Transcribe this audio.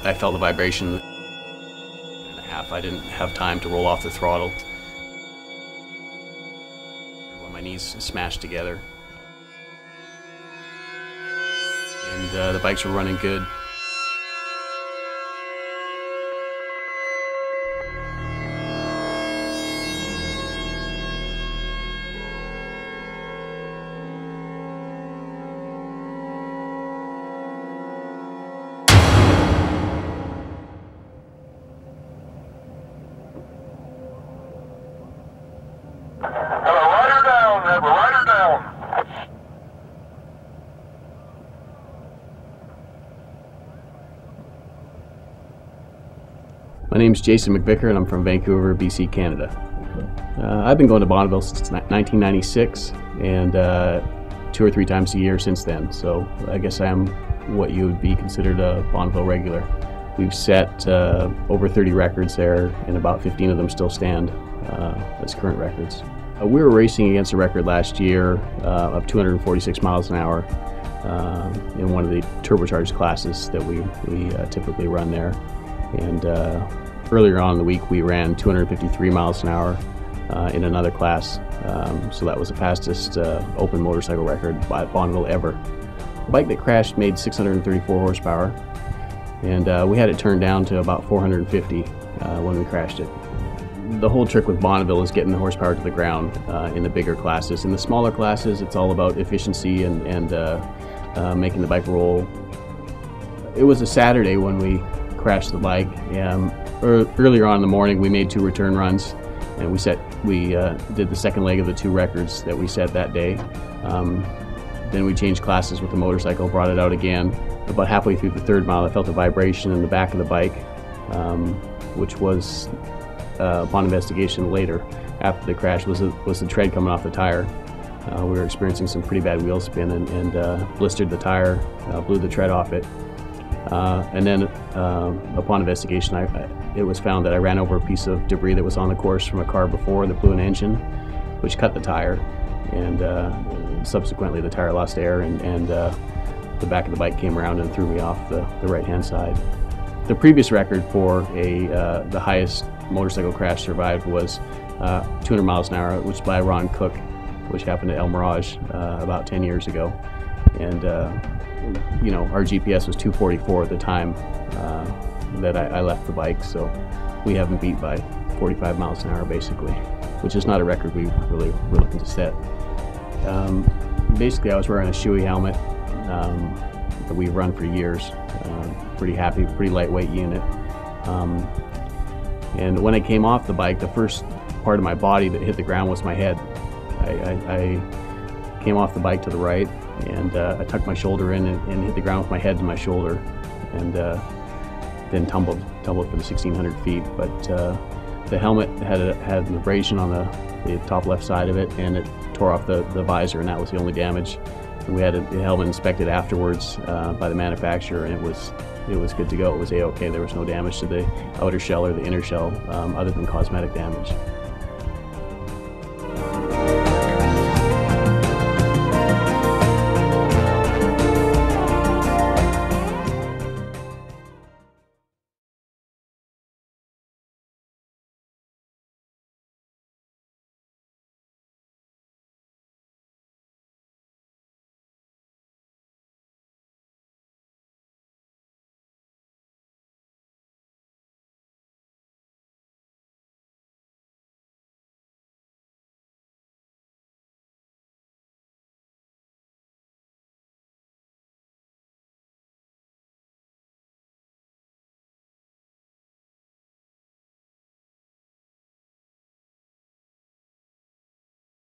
I felt the vibration. And a half, I didn't have time to roll off the throttle. When my knees smashed together. And the bikes were running good. My name's Jason McVicker and I'm from Vancouver, BC, Canada. I've been going to Bonneville since 1996 and 2 or 3 times a year since then, so I guess I am what you would be considered a Bonneville regular. We've set over 30 records there and about 15 of them still stand as current records. We were racing against a record last year of 246 miles an hour in one of the turbocharged classes that we typically run there. And earlier on in the week we ran 253 miles an hour in another class, so that was the fastest open motorcycle record by Bonneville ever. The bike that crashed made 634 horsepower, and we had it turned down to about 450 when we crashed it. The whole trick with Bonneville is getting the horsepower to the ground in the bigger classes. In the smaller classes it's all about efficiency and making the bike roll. It was a Saturday when we crashed the bike. Earlier on in the morning we made 2 return runs, and we did the second leg of the 2 records that we set that day. Then we changed classes with the motorcycle, brought it out again. About halfway through the 3rd mile I felt a vibration in the back of the bike, which was upon investigation later after the crash was the tread coming off the tire. We were experiencing some pretty bad wheel spin and blistered the tire, blew the tread off it. And then upon investigation it was found that I ran over a piece of debris that was on the course from a car before that blew an engine, which cut the tire, and subsequently the tire lost air and the back of the bike came around and threw me off the right hand side. The previous record for the highest motorcycle crash survived was 200 miles an hour, which was by Ron Cook, which happened at El Mirage about 10 years ago. And you know, our GPS was 244 at the time that I left the bike, so we haven't beat by 45 miles an hour basically, which is not a record we really were looking to set. Basically I was wearing a Shoei helmet that we've run for years, pretty happy, pretty lightweight unit. And when I came off the bike, the first part of my body that hit the ground was my head. I came off the bike to the right, and I tucked my shoulder in and hit the ground with my head and my shoulder, and then tumbled for the 1,600 feet. But the helmet had an abrasion on the top left side of it, and it tore off the visor, and that was the only damage. And we had the helmet inspected afterwards by the manufacturer, and it was good to go. It was A-OK. There was no damage to the outer shell or the inner shell other than cosmetic damage.